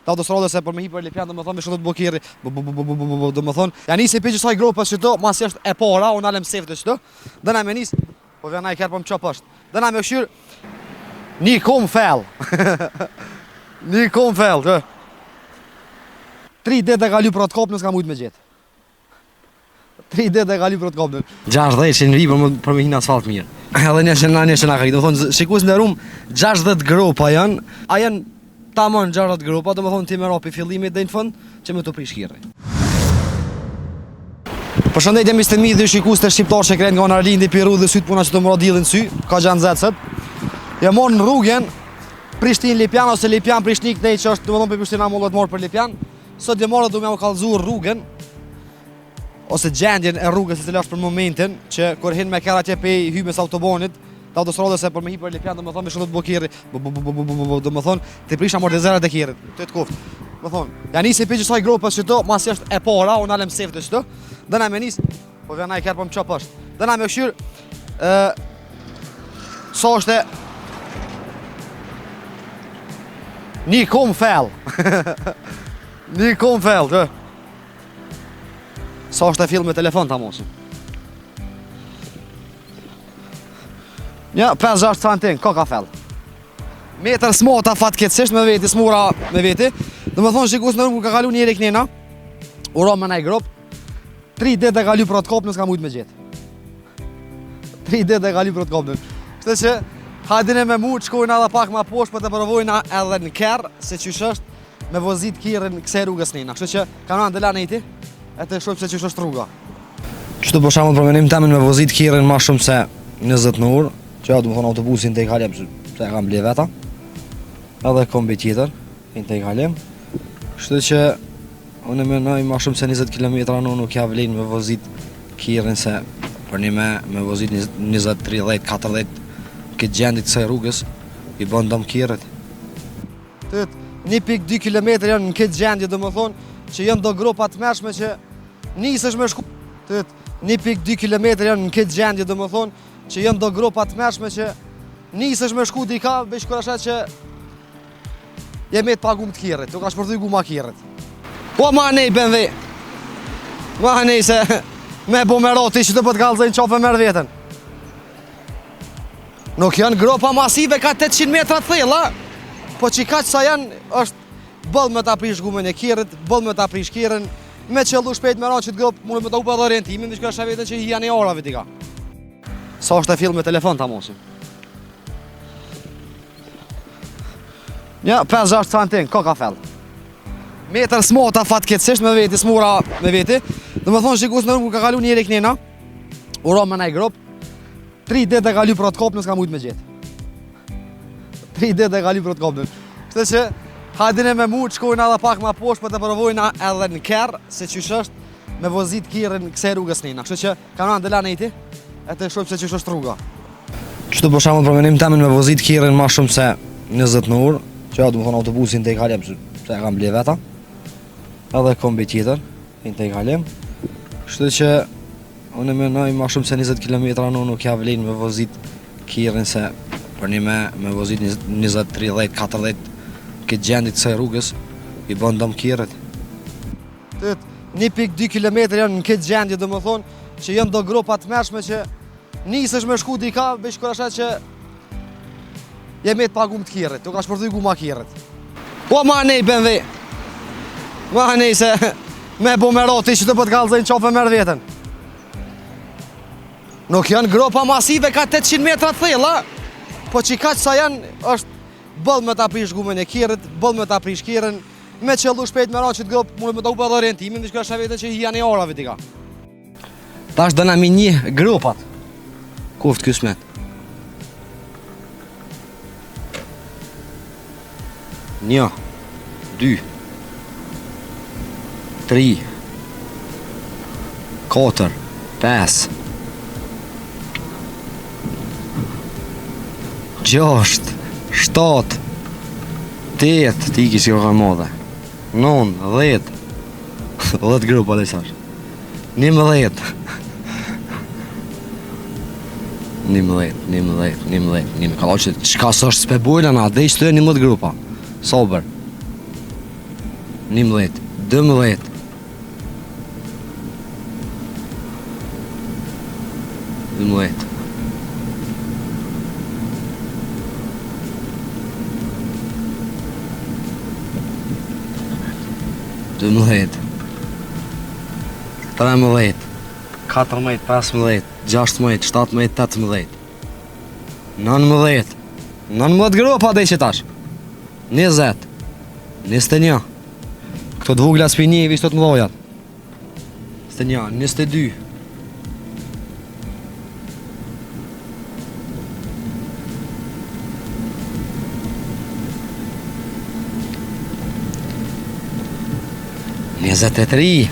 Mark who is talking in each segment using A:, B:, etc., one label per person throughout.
A: të autostradës se për me hi për Lipjan, domethënë me shumë të bokirri, domethënë. Ja nisi pe çaj grupas çdo, mas është e para, unë alem safe të çdo. Dëna me nis, po vjen ai kërë po më çop është. Dëna me këshir. Ni kom fell. Ni kom fell, të. 3 ditë e kalu për të kopën, s'ka mujt me gjet. 3 ditë e kalu për të kopën. 60 që në ri për me hinë asfalt mirë. Edhe një që na ka, domethënë shikues nderuam 60 grupa janë, a janë tamam 60 grupa, domethënë ti më rapi fillimit deri në fund që më të prish kirri. Përshëndetje mi stemi dhe shikues të shqiptar që kren nga Narlindi, Piru dhe syt puna që të mëra dillin sy, ka gjanë zecët. Ja morë në rrugën Prishtinë Lipjan ose Lipjan Prishtik nej që është domethënë për Prishtina mollet morë për Lipjan. Sot dhe morë do më kallëzuar rrugën ose gjendjen e rrugës se cila është për momentin që kur hin me kërra atje pe hymës autobanit, të autostradës se për me hi për Lipjan domethënë me shumë të bokirri, domethënë ti prish amortizerat e kirrit, të koft. Domethënë, ja nisi pe çaj grupas çdo, mas është e para, unë alem safe të çdo. Dëna me nis, po vjen ai kërë po më çop është. Dëna me këshir sa është Ni kom fell. Ni kom fell, të. Sa është e fill me telefon ta mosin. Ja, 5-6 centin, ka fell. Metër smota fatkeqësisht me veti, smura me veti. Domethënë shikues në rrugë ka kalu njëri knena. Uro me naj grup. 3 ditë e kalu për të kopën, s'ka mujt me gjet. 3 ditë e kalu për të kopën. Kështu që hajde me mu shkojnë edhe pak më poshtë për të provojnë edhe në kerr se çysh është me vozit kirën kësaj rrugës nena. Kështu që kanë ndëlan eti, atë shoh se çysh është rruga. Kështu për shembull për menim tamin me vozit kirën më shumë se 20 në orë, që ja domethënë autobusin tek Halem se e kam ble veta. Edhe kombi tjetër, tek Halem. Kështu që unë mendoj më shumë se 20 km/h nuk ja vlen me vozit kirën se për një me vozit 20, 30, 40 këtë gjendit kësaj rrugës i bën dëm kirët. 1.2 km janë në këtë gjendje domethënë që janë do grupa të mëshme që nisesh me shku. 1.2 km janë në këtë gjendje domethënë që janë do grupa të mëshme që nisesh me shku dika veç kur asha që jemi të pagum të kirët, do ka shpërthy gu ma kirët. Po ma nej BMW. Ma nej se me bo me roti që të për të kallëzën qafe merë vetën. Nuk janë gropa masive ka 800 metra thella, po që ka që sa janë është bëll me ta prish gumën e kirët, bëll me ta prish kirën, me qëllu shpejt me ra që të gropë mune me ta upa dhe orientimin, dhe që ka shë vetën që hi janë i orave tika. Sa është e fill me telefon ta mosim. Ja, 5-6 centin, ka fell. Metër smota fatkeqësisht me veti, smura me veti. Domethënë shikues në rrugë ka kalu njëri knena. Uro me naj grup. 3 ditë e kalu për të kopën, s'ka mujt me gjet. 3 ditë e kalu për të kopën. Kështu që hajde me mu shkojnë edhe pak më poshtë për të provojnë edhe në kerr se çysh është me vozit kirën kësaj rrugës nena. Kështu që kanë ndëlan eti, atë shoh se çysh është rruga. Kështu për shembull për menim tamin me vozit kirën më shumë se 20 në orë, që ja domethënë autobusin tek Halem se e kam ble veta. Edhe kombi tjetër, tek Halem. Kështu që unë mendoj më shumë se 20 km/h nuk ja vlen me vozit kirën se për një me vozit 20, 30, 40 këtë gjendit kësaj rrugës i bën dëm kirët. 1.2 km janë në këtë gjendje domethënë që janë do grupa të mëshme që nisesh me shku dika veç kur asha që jemi të pagum të kirët, do ka shpërthy gu ma kirët. Po ma nej BMW. Ma nej se me bo me roti që të për të kallëzën qafe merë vetën. Nuk janë gropa masive ka 800 metra thella, po që ka që sa janë është bëll me ta prish gumën e kirët, bëll me ta prish kirën, me qëllu shpejt me ra që të gropë mune me ta upa dhe orientimin, dhe që ka shë vetën që hi janë i orave tika. Ta është dëna mi një grupat. Kuft kësmet. Një, 2, 3, 4, 5, 6, 7, 8, ti ki si ka modhe, 9, 10, 10 grupa dhe sash, 11, 11, ka lo që qka së është s'pe bujnë na, dhe i shtë 11 grupa, sober. 11, 12, 11, 12, 13, 14, 15, 16, 17, 18, 19, 19 gropa dhe që tash, 20, 21, këto të vogla s'pi një vishtot më dhojat, 21, 22, 23,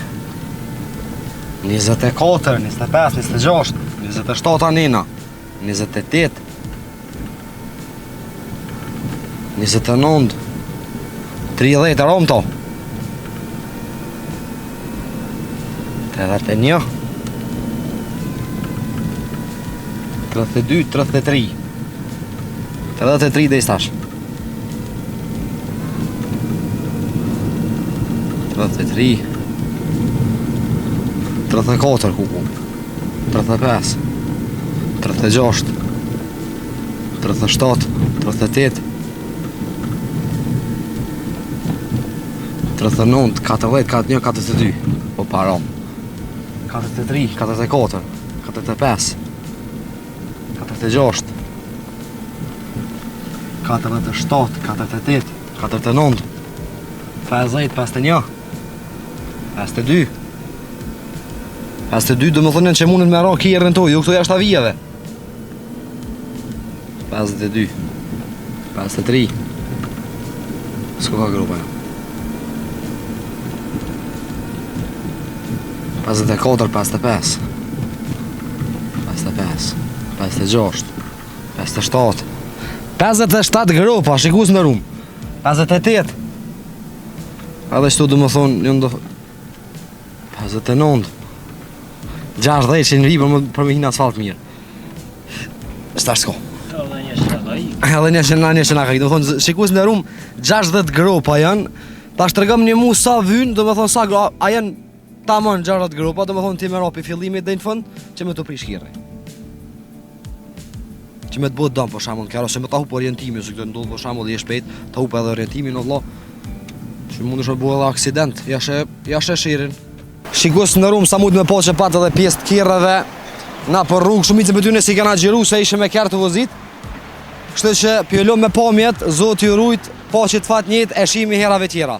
A: 24, 25, 26, 27 anina, 28, 29, 30 rom to, 31, 32, 33, 33 dhe i stash, 33, 34 kuku, 35, 36, 37, 38, 39, 40, 41, 42, po param, 43, 44, 45, 46, 47, 48, 49, 50, 51, 52, 52 do më thonë që mundet me ra kjerën toj, jo këto jashtë avijeve. 52, 53, s'ko ka grupa jo. 54, 55, 55, 56, 57, 57 grupa, shikus në rum, 58, edhe qëtu do më thonë, një ndo 59, 60 që në ribër për me hinë asfalt mirë. Shtash s'ko. Edhe një që nga ka i, do më thonë, shikus në rum, 60 gropa janë, ta shtërgëm një mu sa vynë, do më thonë sa gropa, a janë tamon 60 gropa, do më thonë ti me rapi fillimit dhe në fund, që me të prish kjerë. Që me të bëtë dëmë, për shamon, kjero, që me ta hup orientimi, se këtë ndodhë për shamon dhe je shpejt, ta hup edhe orientimin, në vla, që mund është bëhe edhe aksident, jashe shirin. Shikus në rumë sa mund me po që pat edhe pjesë të kjerëve, na për rrugë shumicë për tyne si kena gjiru se ishe me kjerë të vozit. Kështë që pjellon me po mjetë, zotë i rujt, po që të fat njët e shimi herave tjera.